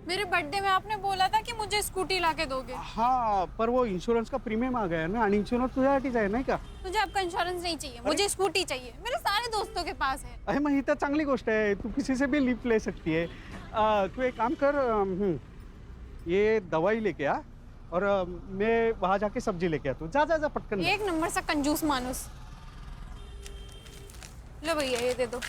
मेरे बर्थडे में आपने बोला था कि मुझे स्कूटी लाके दोगे। हाँ, पर वो इंश्योरेंस का प्रीमियम आ गया ना आणि इंश्योरेंस तुझ्यासाठीच आहे नाही का? मुझे आपका इंश्योरेंस नहीं चाहिए, मुझे स्कूटी चाहिए। मेरे सारे दोस्तों के पास है। अरे मग ही तर चांगली गोष्ट आहे, तू किसी से भी लिफ्ट ले सकती है। तू एक काम कर, ये दवाई लेके आ और मैं वहाँ जाके सब्जी लेके आता हूँ। जा जा जा पटकन। एक नंबर सा कंजूस मानुस। लो भैया ये दे दो।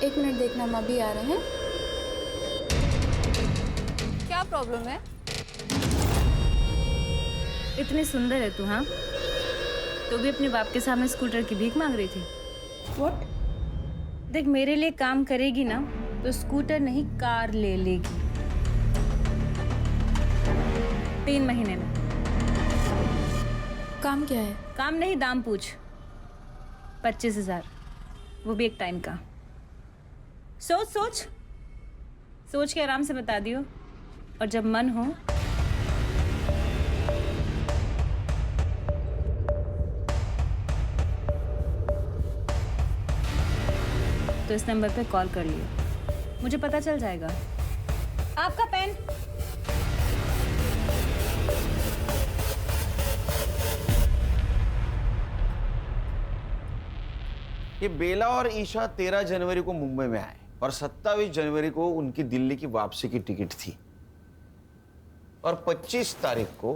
एक मिनट देखना, हम अभी आ रहे हैं। क्या प्रॉब्लम है? इतनी सुंदर है तू, हाँ? तो भी अपने बाप के सामने स्कूटर की भीख मांग रही थी। What? देख, मेरे लिए काम करेगी ना तो स्कूटर नहीं कार ले लेगी 3 महीने में। काम क्या है? काम नहीं, दाम पूछ। 25,000, वो भी एक टाइम का। सोच सोच सोच के आराम से बता दियो, और जब मन हो तो इस नंबर पे कॉल कर लियो, मुझे पता चल जाएगा। आपका पेन। ये बेला और ईशा 13 जनवरी को मुंबई में आए और 27 जनवरी को उनकी दिल्ली की वापसी की टिकट थी और 25 तारीख को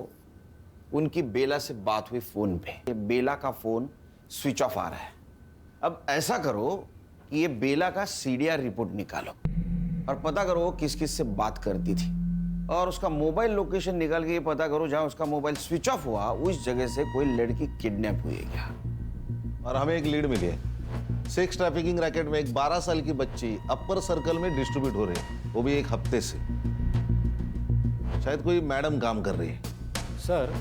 उनकी बेला से बात हुई फोन पे। ये बेला का फोन स्विच ऑफ आ रहा है। अब ऐसा करो कि ये बेला का सीडीआर रिपोर्ट निकालो और पता करो वो किस किस से बात करती थी, और उसका मोबाइल लोकेशन निकाल के ये पता करो जहां उसका मोबाइल स्विच ऑफ हुआ उस जगह से कोई लड़की किडनैप हुई है क्या। और हमें एक लीड मिली है। सेक्स ट्रैफिकिंग रैकेट में एक 12 साल की बच्ची अपर सर्कल में डिस्ट्रीब्यूट हो रही है, वो भी एक हफ्ते से। शायद कोई मैडम काम कर रही है। सर,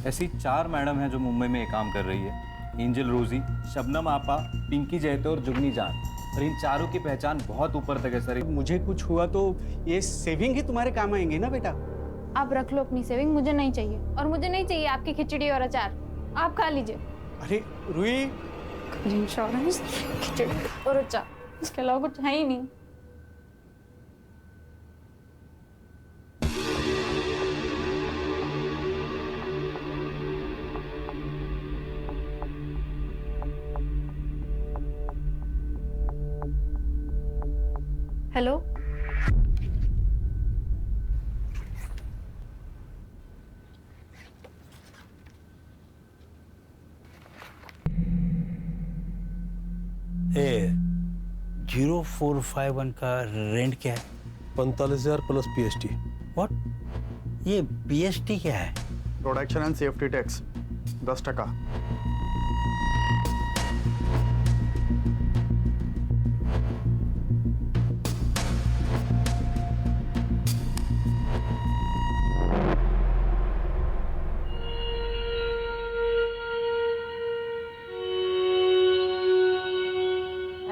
ऐसी 4 मैडम हैं जो मुंबई में ये काम कर रही है। एंजल रोजी, शबनम आपा, पिंकी जयते और जुगनी जान। और इन चारों की पहचान बहुत ऊपर तक है सर। मुझे कुछ हुआ तो ये सेविंग ही तुम्हारे काम आएंगे ना बेटा। आप रख लो अपनी सेविंग, मुझे नहीं चाहिए। और मुझे नहीं चाहिए आपकी खिचड़ी और अचार, आप खा लीजिए। अरे रुई, इंश्योरेंस, खिचड़ी और अचार, इसके अलावा कुछ है ही नहीं। हेलो, ए 0451 का रेंट क्या है? 45,000 प्लस पीएसटी। व्हाट? ये बीएसटी क्या है? Production and safety tax 10%।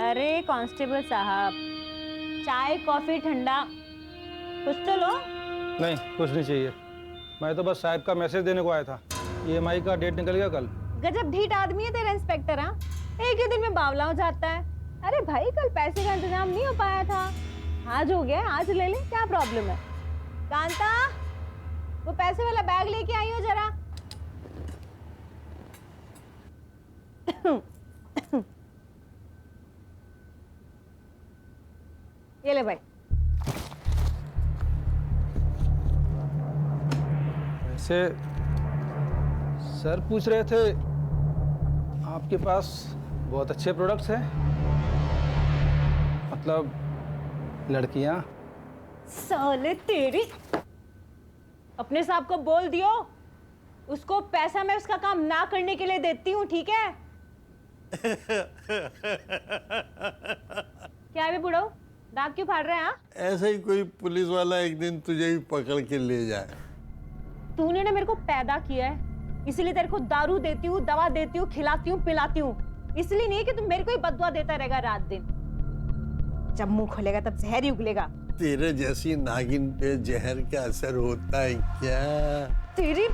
अरे कांस्टेबल साहब, चाय कॉफी ठंडा कुछ तो लो। नहीं, कुछ नहीं चाहिए। मैं तो बस साहब का मैसेज देने को आया था। ईएमआई का डेट निकल गया कल। गजब ढीठ आदमी है तेरा इंस्पेक्टर। हाँ, एक ही दिन में बावला हो जाता है। अरे भाई, कल पैसे का इंतजाम नहीं हो पाया था, आज हो गया, आज ले ले, क्या प्रॉब्लम है। कांता, वो पैसे वाला बैग लेके आई हो जरा। ये ले भाई। वैसे सर पूछ रहे थे आपके पास बहुत अच्छे प्रोडक्ट्स हैं, मतलब लड़कियां। साले तेरी, अपने साहब को बोल दियो, उसको पैसा मैं उसका काम ना करने के लिए देती हूँ, ठीक है? क्या है बे बुढ़ो, दांत क्यों फाड़ रहे हैं? ऐसे ही कोई पुलिस वाला एक दिन तुझे भी पकड़ के ले जाए। तूने ना मेरे को पैदा किया है, इसीलिए तेरे को दारू देती हूँ, दवा देती हूँ, खिलाती हूँ, पिलाती हूँ, इसलिए नहीं कि तुम मेरे को ही बददुआ देता रहेगा रात दिन। जब मुंह खोलेगा तब जहर ही उगलेगा। तेरे जैसी नागिन पे जहर का असर होता है क्या? तेरी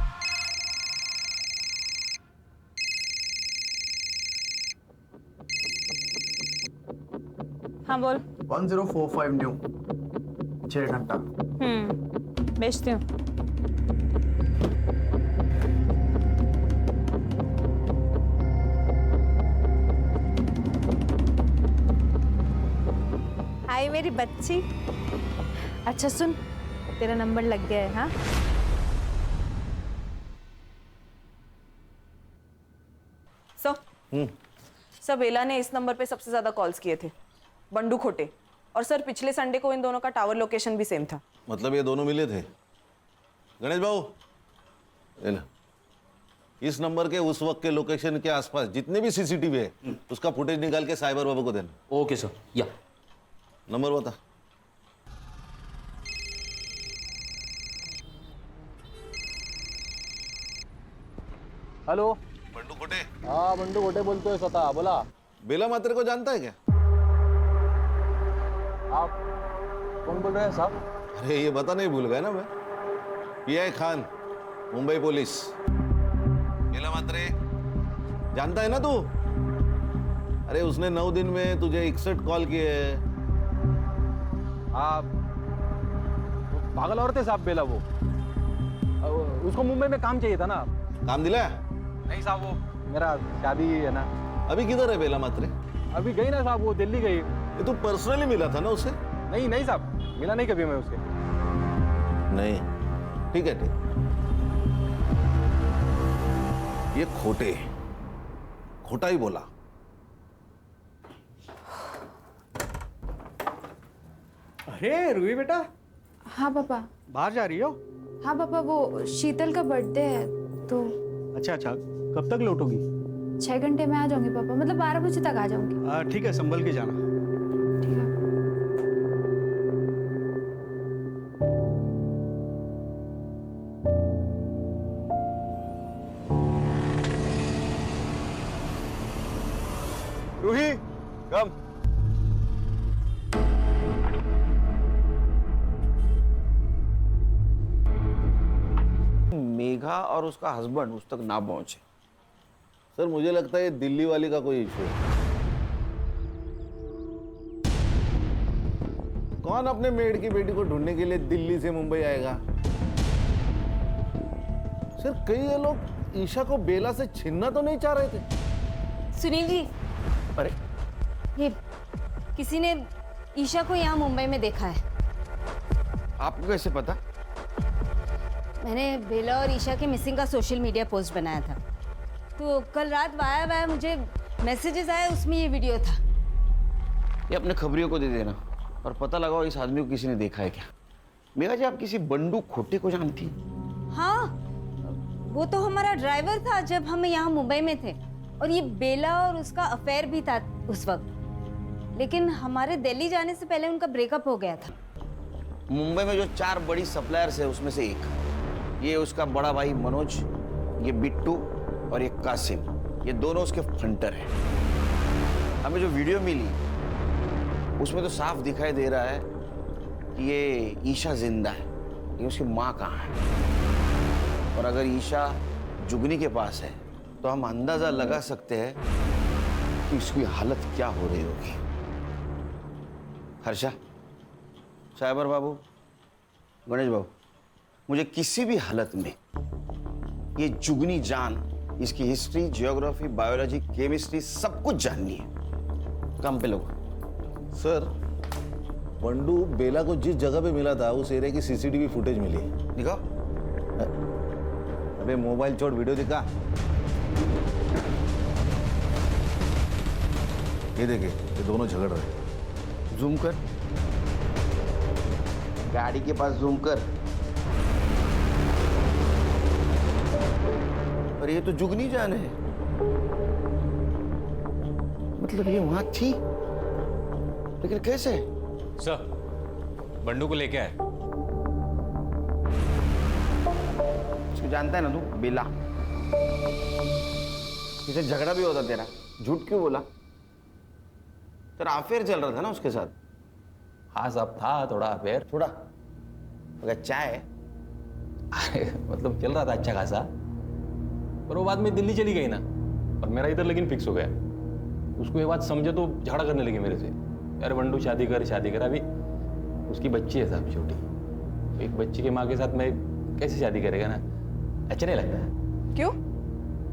हाँ बोल। 1045 न्यू 6 घंटा। बेचती हूँ। हाय मेरी बच्ची। अच्छा सुन, तेरा नंबर लग गया है। हाँ सर बेला ने इस नंबर पे सबसे ज्यादा कॉल्स किए थे, बंडू खोटे। और सर पिछले संडे को इन दोनों का टावर लोकेशन भी सेम था। मतलब ये दोनों मिले थे? गणेश बाबू, ले लो। इस नंबर के उस वक्त के लोकेशन के आसपास जितने भी सीसीटीवी है उसका फुटेज निकाल के साइबर बाबू को देना। Okay sir. या नंबर बता। हेलो। बंडू खोटे। हाँ बंडू गोटे बोलते हो स्वतः, बोला। बेला मात्रे को जानता है क्या? आप कौन बोल रहे हैं साहब? अरे ये बता नहीं भूल गया ना मैं। PI Khan, Mumbai police. बेला मात्रे जानता है ना तू? अरे उसने 9 दिन में तुझे 61 कॉल किए हैं। आप पागल औरत है साहब, बेला वो। उसको मुंबई में काम चाहिए था ना। काम दिलाया? नहीं साहब, वो मेरा शादी है ना। अभी किधर है बेला मात्रे? अभी गई ना साहब, वो दिल्ली गई। ये तू पर्सनली मिला था ना उसे? नहीं नहीं साहब, मिला नहीं कभी मैं उससे। नहीं, ठीक है, ठीक। ये खोटा ही बोला। अरे रूही बेटा, हाँ पापा। बाहर जा रही हो? हाँ पापा, वो शीतल का बर्थडे है तो। अच्छा, कब तक लौटोगी? 6 घंटे में आ जाऊंगी पापा, मतलब 12 बजे तक आ जाऊंगी। ठीक है, संभल के जाना। ठीक है। रूही, कम। मेघा और उसका हस्बैंड उस तक ना पहुंचे। सर मुझे लगता है ये दिल्ली वाली का कोई इशू है। कौन अपने मेड की बेटी को ढूंढने के लिए दिल्ली से मुंबई आएगा? सर कई ये लोग ईशा को बेला से छीनना तो नहीं चाह रहे थे? सुनील जी, अरे ये किसी ने ईशा को यहाँ मुंबई में देखा है। आपको कैसे पता? मैंने बेला और ईशा के मिसिंग का सोशल मीडिया पोस्ट बनाया था, तो कल रात वाया मुझे मैसेजेस आए, उसमें ये वीडियो था। ये अपने खबरियों को दे देना और पता लगाओ इस आदमी को किसी ने देखा है क्या। मेघा जी, आप किसी बंडू खोटे को जानती हैं? हाँ, वो तो हमारा ड्राइवर था जब हम यहाँ मुंबई में थे, और ये बेला और उसका अफेयर भी था उस वक्त, लेकिन हमारे दिल्ली जाने से पहले उनका ब्रेकअप हो गया था। मुंबई में जो 4 बड़ी सप्लायर्स है उसमें से एक, ये उसका बड़ा भाई मनोज, ये बिट्टू और ये कासिम, ये दोनों उसके फ्रंटर हैं। हमें जो वीडियो मिली उसमें तो साफ दिखाई दे रहा है कि ये ईशा जिंदा है, लेकिन उसकी माँ कहाँ है। और अगर ईशा जुगनी के पास है तो हम अंदाजा लगा सकते हैं कि उसकी हालत क्या हो रही होगी। हर्षा, साइबर बाबू, गणेश बाबू, मुझे किसी भी हालत में ये जुगनी जान, इसकी हिस्ट्री, जियोग्राफी, बायोलॉजी, केमिस्ट्री सब कुछ जाननी है। काम पे लोग। सर बंडू बेला को जिस जगह पे मिला था उस एरिया की सीसीटीवी फुटेज मिली है। दिखाओ। अबे मोबाइल छोड़, वीडियो दिखा। ये देखिए, ये दोनों झगड़ रहे हैं। जूम कर, गाड़ी के पास जूम कर। पर ये तो जुगनी जान है, मतलब ये वहां थी, लेकिन कैसे? सर बंडू को लेके आए। इसको जानता है ना तू, बेला। इसे झगड़ा भी होता तेरा, झूठ क्यों बोला? तेरा अफेयर चल रहा था ना उसके साथ। हाँ साहब, था थोड़ा अफेयर। थोड़ा अगर चाय अरे मतलब चल रहा था अच्छा खासा, पर वो बाद में दिल्ली चली गई ना, और मेरा इधर लेकिन फिक्स हो गया। उसको ये बात समझे तो झगड़ा करने लगी मेरे से, यार बंडू शादी कर शादी कर। अभी उसकी बच्ची है साहब छोटी, एक बच्ची के माँ के साथ मैं कैसे शादी करेगा ना, अच्छा नहीं लगता। क्यों?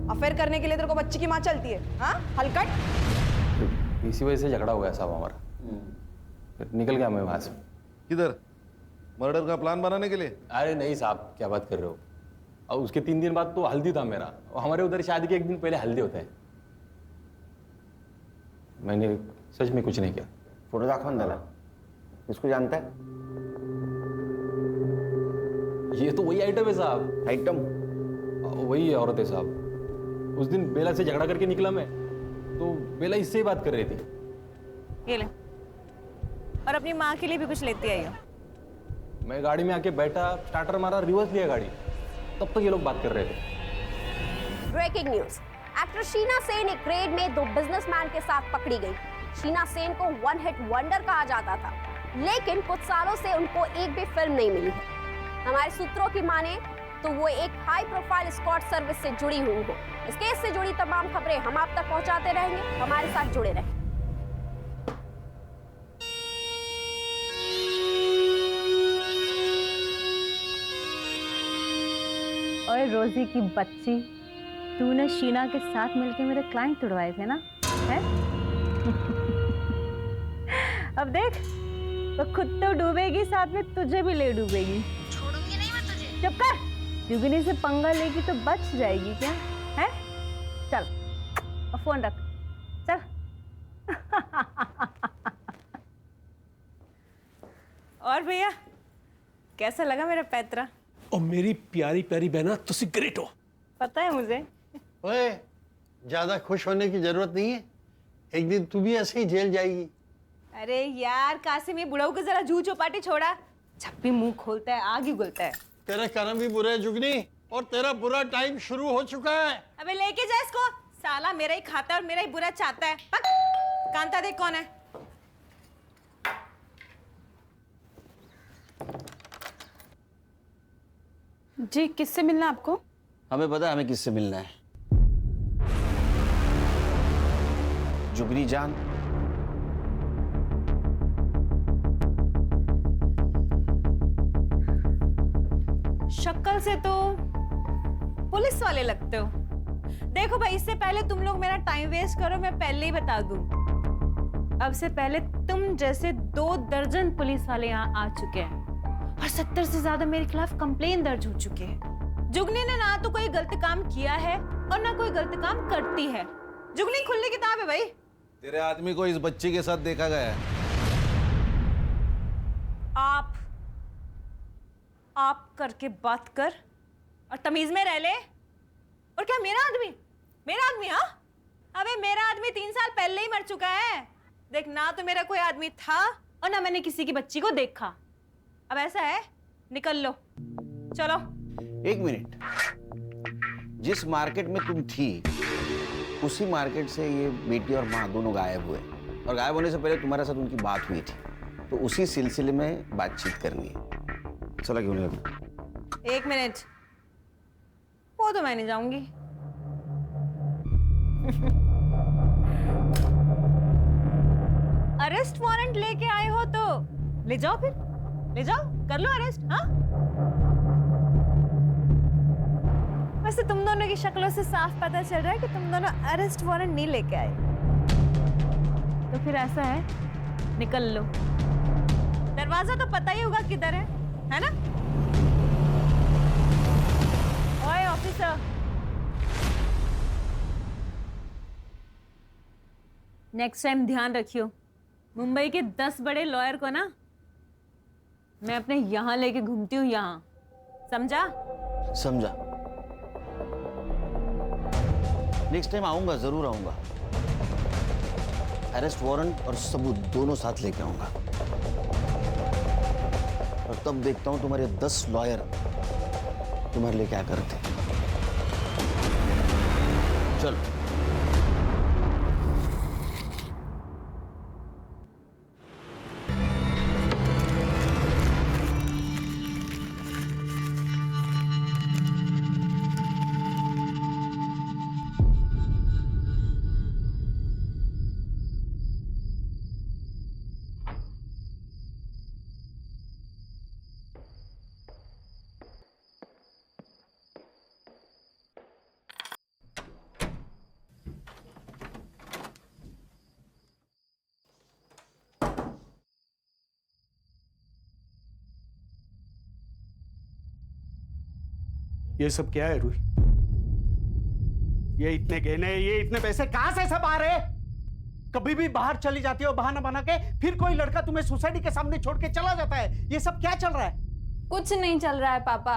अफेयर करने के लिए तेरे को बच्ची की माँ चलती है? हाँ हलकट। इसी वजह से झगड़ा हो गया साहब हमारा, फिर निकल गया मैं वहां से। किधर? मर्डर का प्लान बनाने के लिए? अरे नहीं साहब, क्या बात कर रहे हो। और उसके 3 दिन बाद तो हल्दी था मेरा, और हमारे उधर शादी के 1 दिन पहले हल्दी होता है। मैंने सच में कुछ नहीं किया। फोटो दाखवा ना, इसको जानता है? ये तो वही आइटम है साहब। आइटम? वही औरत है साहब। उस दिन बेला से झगड़ा करके निकला मैं, तो बेला इससे ही बात कर रही थी। ये ले, और अपनी माँ के लिए भी कुछ लेती आई हो। मैं गाड़ी में आके बैठा, स्टार्टर मारा, रिवर्स लिया गाड़ी, तब तक ये लोग बात कर रहे थे। Breaking news, actor Sheena Sen एक रेड में 2 बिजनेसमैन के साथ पकड़ी गई। शीना सेन को 1 हिट वंडर कहा जाता था, लेकिन कुछ सालों से उनको एक भी फिल्म नहीं मिली है। हमारे सूत्रों की माने तो वो एक हाई प्रोफाइल स्क्वाड सर्विस से जुड़ी हुई हो। इस केस से जुड़ी तमाम खबरें हम आप तक पहुंचाते रहेंगे, हमारे साथ जुड़े रहें। और रोजी की बच्ची, तूने शीना के साथ मिलके मेरे क्लाइंट तुड़वाए थे ना, है? अब देख, तो खुद तो डूबेगी, साथ में तुझे भी ले डूबेगी। छोड़ूंगी नहीं मैं तुझे। चुप कर, जुगनी से पंगा लेगी तो बच जाएगी क्या, है? चल, और फोन रख, चल। और भैया, कैसा लगा मेरा पैतरा? और मेरी प्यारी प्यारी बहना, तुसी ग्रेट हो। पता है मुझे। ओए, ज्यादा खुश होने की जरूरत नहीं है, एक दिन तू भी ऐसे ही जेल जाएगी। अरे यार कासिम, ये बुढ़ाऊ को जरा जू चौपाटी छोड़ा, जब भी मुंह खोलता है आग ही उगलता है। तेरे कर्म भी बुरे हैं जुगनी, और तेरा बुरा टाइम शुरू हो चुका है। अबे लेके जा इसको, साला मेरा ही खाता है और मेरा ही बुरा चाहता है। पक, कांता देख कौन है। जी, किससे मिलना आपको? हमें पता है हमें किससे मिलना है। जुगनी जान। शक्ल से तो पुलिस वाले लगते हो। देखो भाई, इससे पहले तुम लोग मेरा टाइम वेस्ट करो, मैं पहले ही बता दूं, अब से पहले तुम जैसे 2 दर्जन पुलिस वाले यहाँ आ चुके हैं, और 70 से ज्यादा मेरे खिलाफ कंप्लेन दर्ज हो चुके हैं। जुगनी ने ना तो कोई गलत काम किया है और ना कोई गलत काम करती है। जुगनी खुली किताब है भाई। तेरे आदमी को इस बच्ची के साथ देखा गया है। आप करके बात कर और तमीज में रह ले। और क्या मेरा आदमी? हाँ, अबे मेरा आदमी 3 साल पहले ही मर चुका है। देख, ना तो मेरा कोई आदमी था और ना मैंने किसी की बच्ची को देखा। अब ऐसा है, निकल लो, चलो। 1 मिनट, जिस मार्केट में तुम थी उसी मार्केट से ये बेटी और माँ दोनों गायब हुए, और गायब होने से पहले तुम्हारे साथ उनकी बात हुई थी, तो उसी सिलसिले में बातचीत करनी है। चला क्यों नहीं? 1 मिनट, वो तो मैं नहीं जाऊंगी। अरेस्ट वारंट लेके आए हो तो ले जाओ, फिर ले जाओ, कर लो अरेस्ट। हाँ, वैसे तुम दोनों की शक्लों से साफ पता चल रहा है कि तुम दोनों अरेस्ट वारंट नहीं लेके आए। तो फिर ऐसा है, निकल लो। दरवाजा तो पता ही होगा किधर है ना? ओए ऑफिसर, नेक्स्ट टाइम ध्यान रखियो, मुंबई के 10 बड़े लॉयर को ना मैं अपने यहां लेके घूमती हूँ, यहां, समझा? समझा। नेक्स्ट टाइम आऊंगा, जरूर आऊंगा। अरेस्ट वारंट और सबूत दोनों साथ लेके आऊंगा, और तब देखता हूं तुम्हारे 10 लॉयर तुम्हारे लिए क्या करते हैं। चलो। ये सब क्या है रूही? ये इतने गहने, ये इतने पैसे कहां से सब आ रहे? कभी भी बाहर चली जाती हो बहाना बना के, फिर कोई लड़का तुम्हें सोसाइटी के सामने छोड़ के चला जाता है। ये सब क्या चल रहा है? कुछ नहीं चल रहा है पापा,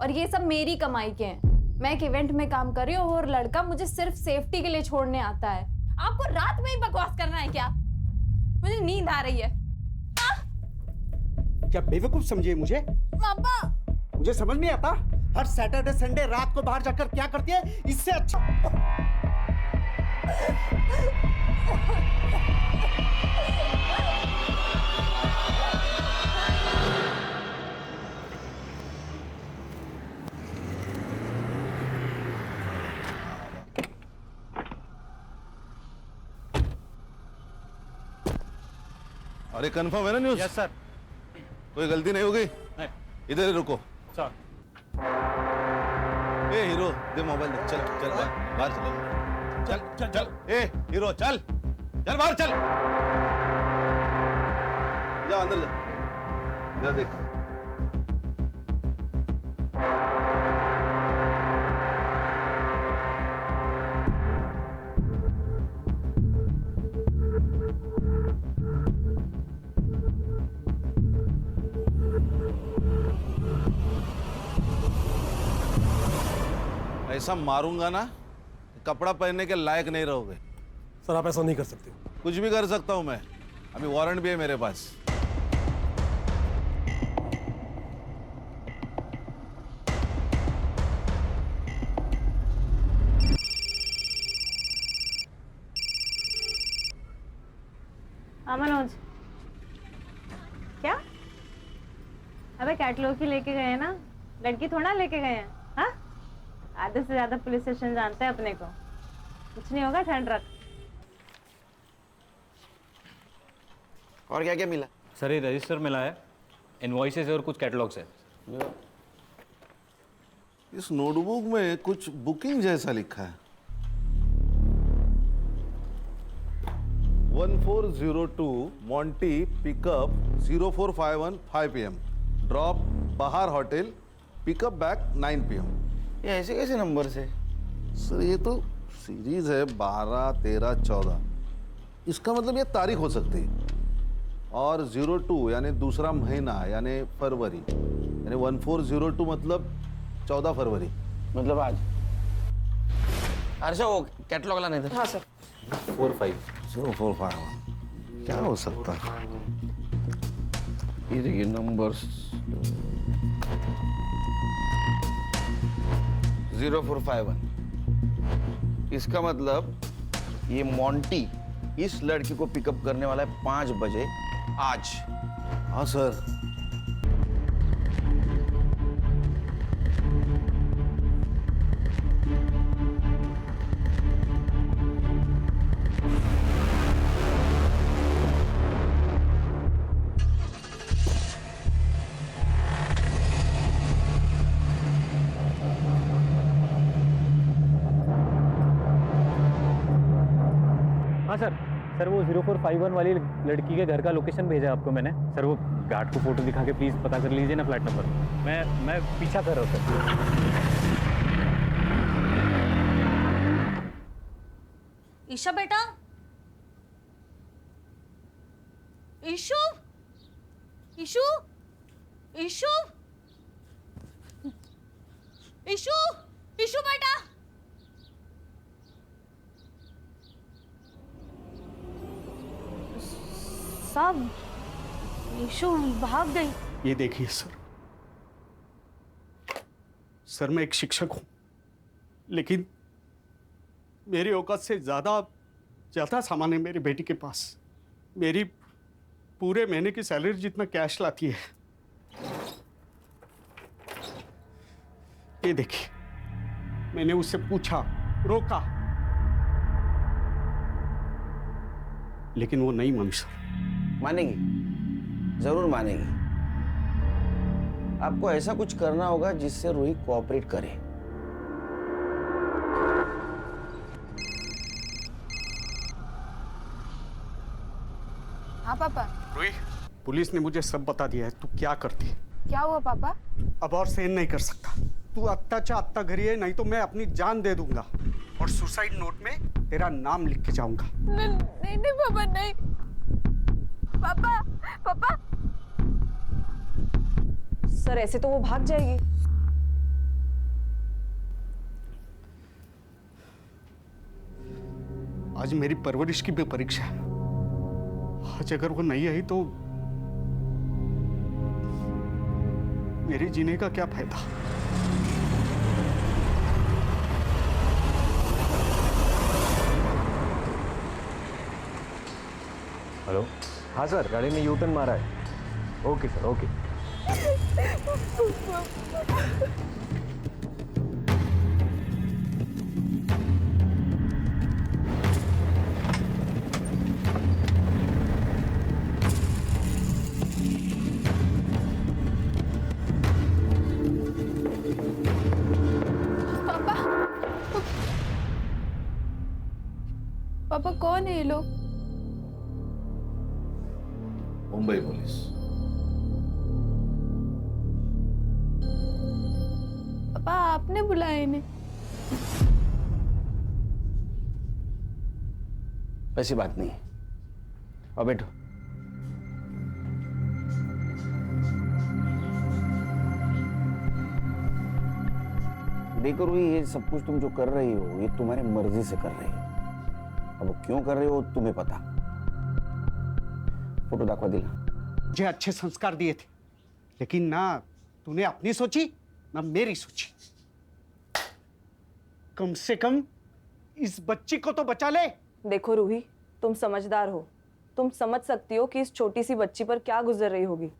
और ये सब मेरी कमाई के हैं। मैं एक इवेंट में काम कर रही हूँ और लड़का मुझे सिर्फ सेफ्टी के लिए छोड़ने आता है। आपको रात में ही बकवास करना है क्या? मुझे नींद आ रही है। क्या बेवकूफ समझिए मुझे? पापा मुझे समझ नहीं आता, हर सैटरडे संडे रात को बाहर जाकर क्या करती है? इससे अच्छा अरे कंफर्म है ना न्यूज़? Yes sir. कोई गलती नहीं होगी? नहीं। इधर ही रुको। सर। ए हीरो, दे मोबाइल दे। चल चल बाहर चलो। चल चल चल। ए हीरो चल, चल बाहर चल। जा अंदर जा। इधर देख। ऐसा मारूंगा ना, कपड़ा पहनने के लायक नहीं रहोगे। सर आप ऐसा नहीं कर सकते। कुछ भी कर सकता हूं मैं, अभी वारंट भी है मेरे पास। मनोज, क्या? अबे कैटलॉग ही लेके गए हैं ना, लड़की थोड़ा लेके गए हैं। हाँ, आधे से ज्यादा पुलिस स्टेशन जानते हैं अपने को। कुछ नहीं होगा, ठंड रख। और क्या क्या मिला? सर ये रजिस्टर मिला है, इनवॉइसेस और कुछ कैटलॉग्स है। इस नोटबुक में कुछ बुकिंग जैसा लिखा है। 1402 मॉन्टी पिकअप 0451 5 PM ड्रॉप बाहर होटल पिकअप बैक 9 PM। ये ऐसे कैसे नंबर से? सर ये तो सीरीज है 12, 13, 14। इसका मतलब ये तारीख हो सकती है। और 02 यानी दूसरा महीना यानी फरवरी, यानी 1402 मतलब 14 फरवरी, मतलब आज। अच्छा वो कैटलॉग लाने थे। हाँ सर। 0451 क्या हो सकता है? ये देखिए नंबर्स 0451। इसका मतलब ये मॉन्टी इस लड़की को पिकअप करने वाला है 5 बजे आज। हाँ सर। हाँ सर, सर वो 0451 वाली लड़की के घर का लोकेशन भेजा आपको मैंने। सर वो गार्ड को फोटो दिखा के प्लीज़ पता कर लीजिए ना फ्लैट नंबर। मैं पीछा कर रहा हूँ सर। ईशा बेटा, ईशु, ईशु, ईशु, ईशु, ईशु बेटा। सब ईशु भाग गई। ये देखिए सर मैं एक शिक्षक हूं, लेकिन मेरी औकात से ज्यादा सामान है मेरी बेटी के पास। मेरी पूरे महीने की सैलरी जितना कैश लाती है। ये देखिए, मैंने उससे पूछा, रोका, लेकिन वो नहीं मानी सर। मानेगी, जरूर मानेगी। आपको ऐसा कुछ करना होगा जिससे रूही कोऑपरेट करे। हाँ पापा। रूही, पुलिस ने मुझे सब बता दिया है। तू क्या करती है? क्या हुआ पापा? अब और सहन नहीं कर सकता। तू आत्ताच्या आत्ता घरी है, नहीं तो मैं अपनी जान दे दूंगा और सुसाइड नोट में तेरा नाम लिख के जाऊंगा। नहीं नहीं पापा, नहीं। पापा पापा। सर ऐसे तो वो भाग जाएगी। आज मेरी परवरिश की भी परीक्षा है। आज अगर वो नहीं आई तो मेरे जीने का क्या फायदा। हेलो, हाँ सर, गाड़ी ने यू टर्न मारा है। Okay sir, okay. पापा कौन है ये लोग? मुंबई पुलिस। पापा आपने बुलाया इन्हें? वैसी बात नहीं। और बैठो। देखो रूही, ये सब कुछ तुम जो कर रही हो ये तुम्हारी मर्जी से कर रही हो। अब वो क्यों कर रहे हो तुम्हें पता। फोटो दाखवा दिला। मुझे अच्छे संस्कार दिए थे, लेकिन ना तूने अपनी सोची ना मेरी सोची। कम से कम इस बच्ची को तो बचा ले। देखो रूही, तुम समझदार हो, तुम समझ सकती हो कि इस छोटी सी बच्ची पर क्या गुजर रही होगी।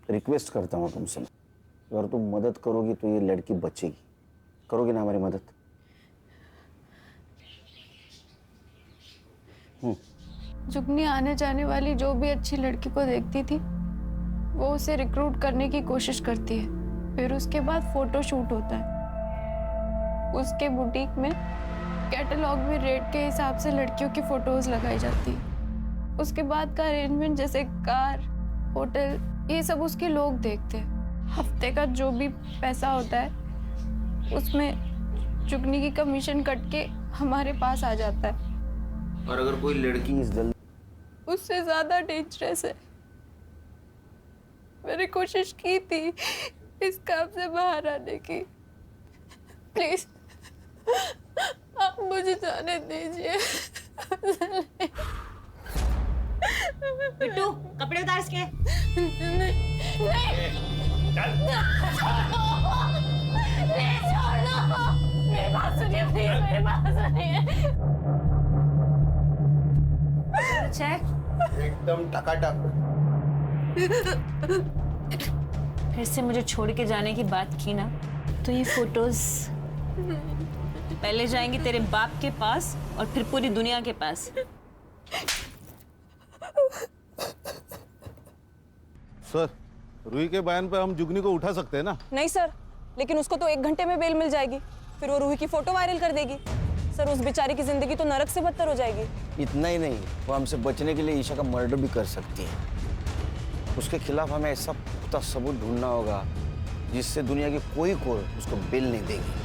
रिक्वेस्ट करता हूँ तुमसे, अगर तुम मदद करोगी तो ये लड़की बचेगी। करोगी ना हमारी मदद? जुगनी आने जाने वाली जो भी अच्छी लड़की को देखती थी वो उसे रिक्रूट करने की कोशिश करती है। फिर उसके बाद फोटो शूट होता है। उसके बुटीक में कैटलॉग में रेट के हिसाब से लड़कियों की फोटोज लगाई जाती है। उसके बाद का अरेंजमेंट जैसे कार, होटल, ये सब उसके लोग देखते हैं। हफ्ते का जो भी पैसा होता है उसमें जुगनी की कमीशन कट के हमारे पास आ जाता है। और अगर कोई लड़की इस जल्दी उससे ज्यादा डेंजरस है। मैंने कोशिश की थी इस काम से बाहर आने की। प्लीज आप मुझे जाने दीजिए। बिट्टू, कपड़े उतार इसके। मेरी बात सुनिए प्लीज, मेरी बात सुनिए। एकदम टकाटक। फिर से मुझे छोड़ के जाने की बात की ना तो ये फोटोज पहले जाएंगी तेरे बाप के पास और फिर पूरी दुनिया के पास। सर, रूही के बयान पे हम जुगनी को उठा सकते हैं ना? नहीं सर, लेकिन उसको तो 1 घंटे में बेल मिल जाएगी। फिर वो रूही की फोटो वायरल कर देगी। सर उस बेचारी की जिंदगी तो नरक से बदतर हो जाएगी। इतना ही नहीं, वो हमसे बचने के लिए ईशा का मर्डर भी कर सकती है। उसके खिलाफ हमें ऐसा पुख्ता सबूत ढूंढना होगा जिससे दुनिया की कोई कोर्ट उसको बेल नहीं देगी।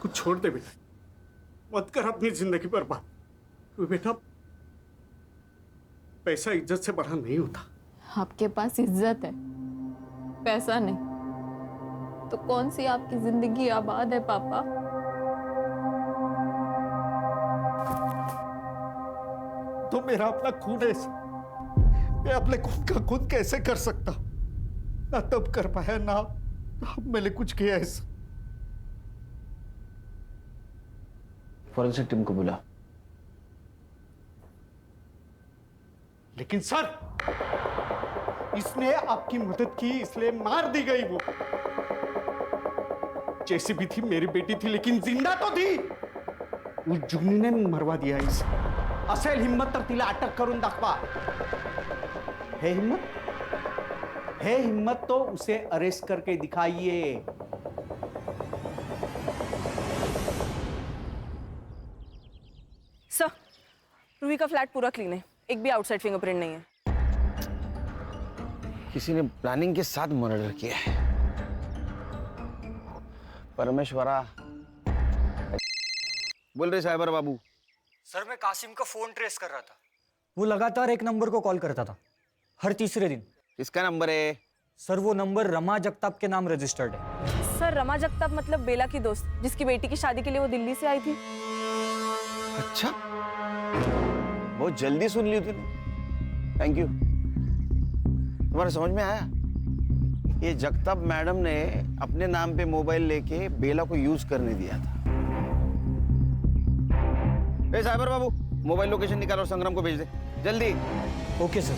कुछ छोड़ दे बेटा, मत कर अपनी जिंदगी बर्बाद। तो बेटा, पैसा इज्जत से बड़ा नहीं होता। आपके पास इज्जत है, पैसा नहीं, तो कौन सी आपकी जिंदगी आबाद है पापा? तो मेरा अपना खून है, मैं अपने खून का खून कैसे कर सकता? ना तब कर पाया ना मैंने कुछ किया ऐसा। फॉरेंसिक टीम को बुला। लेकिन सर, इसने आपकी मदद की इसलिए मार दी गई वो। जैसी भी थी मेरी बेटी थी, लेकिन जिंदा तो थी. उस जुगनीने मरवा दिया इसे. असेल हिम्मत तर तिला अटक करून दाखवा. है हिम्मत तो उसे अरेस्ट करके दिखाइए. सर, रूही का फ्लैट पूरा क्लीन है, एक भी आउटसाइड फिंगरप्रिंट नहीं है. किसी ने प्लानिंग के साथ मर्डर किया है. परमेश्वरा. बोल रहे साइबर बाबू. सर मैं कासिम का फोन ट्रेस कर रहा था. वो लगातार एक नंबर को कॉल करता था हर तीसरे दिन. किसका नंबर है? सर वो नंबर रमा जगताप के नाम रजिस्टर्ड है. सर रमा जगताप मतलब बेला की दोस्त, जिसकी बेटी की शादी के लिए वो दिल्ली से आई थी. अच्छा, बहुत जल्दी सुन ली तूने. Thank you. तुम्हारे समझ में आया? ये जगताप मैडम ने अपने नाम पे मोबाइल लेके बेला को यूज करने दिया था. ए साइबर बाबू, मोबाइल लोकेशन निकाल और संग्राम को भेज दे जल्दी. Okay sir.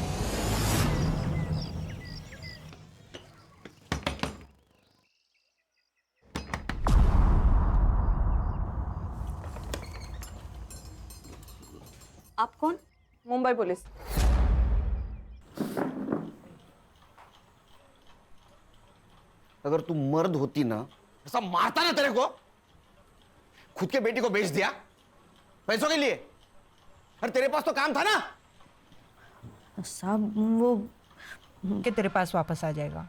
आप कौन? मुंबई पुलिस. अगर तू मर्द होती ना, ऐसा मारता ना तेरे को. खुद के बेटी को बेच दिया पैसों के लिए. अरे तेरे पास तो काम था ना. साहब वो के तेरे पास वापस आ जाएगा.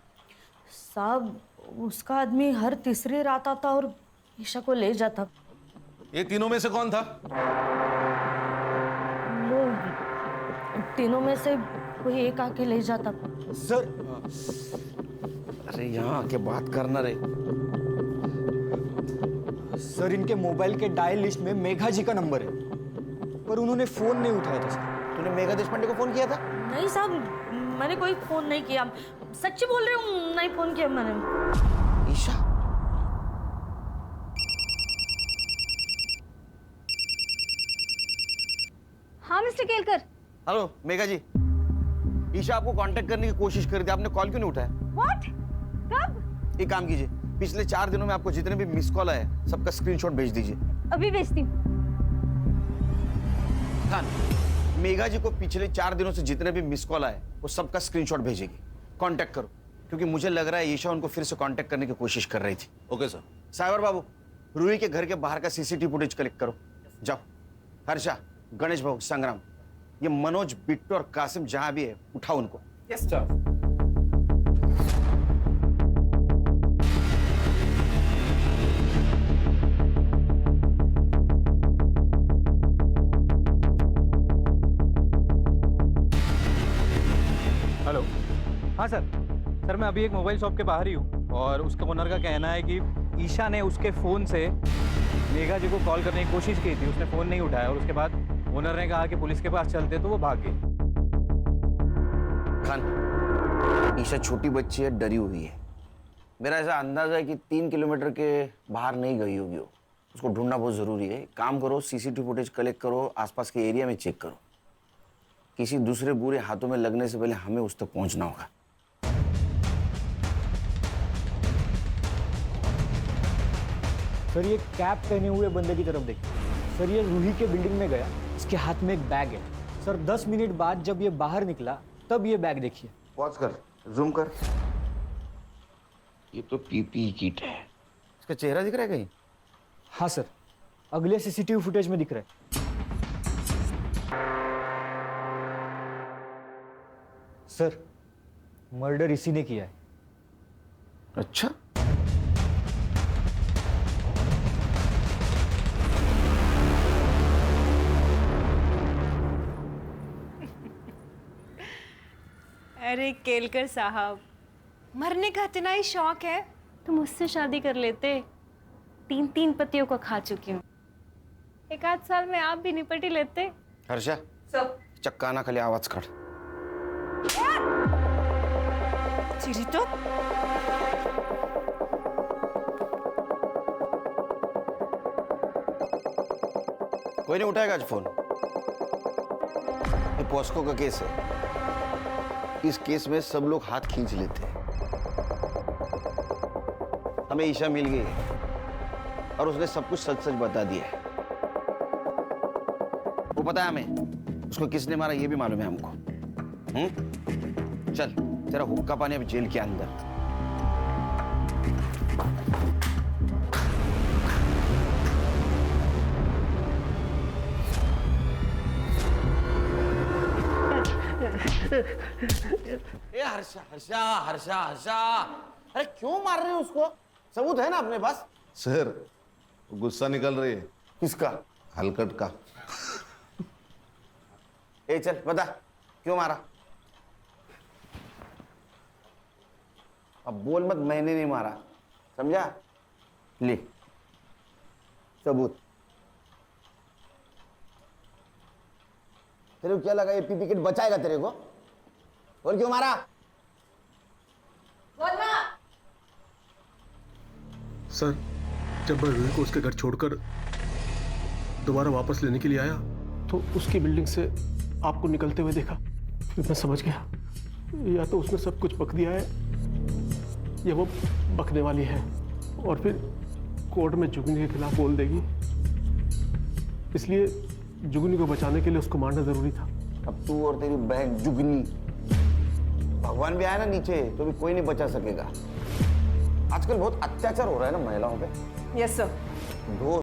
साहब उसका आदमी हर तीसरी रात आता और ईशा को ले जाता. ये तीनों में से कौन था? वो तीनों में से कोई एक आके ले जाता. सर. अरे यहाँ आके बात करना रे. सर इनके मोबाइल के डायल लिस्ट में मेघा जी का नंबर है, पर उन्होंने फोन नहीं उठाया था. सर तूने मेघा देशपांडे को फोन किया था? नहीं साहब, मैंने कोई फोन नहीं किया. सच्ची बोल रही हूँ, नहीं फोन किया मैंने. ईशा. हाँ मिस्टर केलकर. हेलो मेघा जी, ईशा आपको कांटेक्ट करने की कोशिश कर रही थी, आपने कॉल क्यों नहीं उठाया? व्हाट? कब? एक काम कीजिए, पिछले 4 दिनों में आपको जितने भी मिस कॉल आए सबका स्क्रीनशॉट भेज दीजिए. अभी भेजती हूँ. खान, मेघा जी को पिछले 4 दिनों से जितने भी मिस कॉल आए वो सबका स्क्रीनशॉट भेजेगी. कांटेक्ट करो, क्योंकि मुझे लग रहा है ईशा उनको फिर से कांटेक्ट करने की कोशिश कर रही थी. Okay sir. साइबर बाबू, रूही के घर के बाहर का सीसीटीवी फुटेज कलेक्ट करो. जाओ. हर्षा, गणेश भाऊ, संग्राम, ये मनोज, बिट्टू और कासिम जहां भी है उठाओ उनको. Yes sir. हेलो. हाँ सर. सर मैं अभी एक मोबाइल शॉप के बाहर ही हूँ और उसके ओनर का कहना है कि ईशा ने उसके फ़ोन से मेघा जी को कॉल करने की कोशिश की थी, उसने फ़ोन नहीं उठाया और उसके बाद ओनर ने कहा कि पुलिस के पास चलते तो वो भाग गई. खान, ईशा छोटी बच्ची है, डरी हुई है. मेरा ऐसा अंदाजा है कि 3 किलोमीटर के बाहर नहीं गई होगी वो. उसको ढूंढना बहुत ज़रूरी है. काम करो, सीसीटीवी फुटेज कलेक्ट करो, आसपास के एरिया में चेक करो. किसी दूसरे बुरे हाथों में लगने से पहले हमें उस तक पहुंचना होगा. सर ये कैप पहने हुए बंदे की तरफ देखिए. सर ये रूही के बिल्डिंग में गया, इसके हाथ में एक बैग है. सर 10 मिनट बाद जब ये बाहर निकला तब ये बैग देखिए. पॉज कर, जूम कर. ये तो पीपीई किट है. इसका चेहरा दिख रहा है कहीं? हाँ सर, अगले सीसीटीवी फुटेज में दिख रहा है. सर मर्डर इसी ने किया है. अच्छा. अरे केलकर साहब, मरने का इतना ही शौक है तो मुझसे शादी कर लेते. 3 पतियों को खा चुकी हूँ. 1 साल में आप भी निपट ही लेते. हर्षा, चक्का ना खाली आवाज काढ. चिरी तो कोई नहीं उठाएगा आज फोन. ये पॉस्को का केस है. इस केस में सब लोग हाथ खींच लेते हैं. हमें ईशा मिल गई है. और उसने सब कुछ सच सच बता दिया है। वो पता है हमें, उसको किसने मारा ये भी मालूम है हमको। चल तेरा हुक्का पानी अब जेल के अंदर। ए हर्षा हर्षा हर्षा हर्षा, अरे क्यों मार रहे हो उसको? सबूत है ना अपने पास? सर गुस्सा निकल रही है। किसका? हलकट का। ए चल बता क्यों मारा? अब बोल मत मैंने नहीं मारा, समझा? ले सबूत। तेरे को क्या लगा ये पीपी किट बचाएगा तेरे को? और क्यों मारा? सर जब मैं रूही को उसके घर छोड़कर दोबारा वापस लेने के लिए आया तो उसकी बिल्डिंग से आपको निकलते हुए देखा। फिर मैं समझ गया या तो उसने सब कुछ बक दिया है या वो बकने वाली है और फिर कोर्ट में जुगनी के खिलाफ बोल देगी। इसलिए जुगनी को बचाने के लिए उसको मारना जरूरी था। अब तू और तेरी बहन जुगनी, भगवान भी आया ना नीचे तो भी कोई नहीं बचा सकेगा। आजकल बहुत अत्याचार हो रहा है ना महिलाओं पे। Yes sir. दो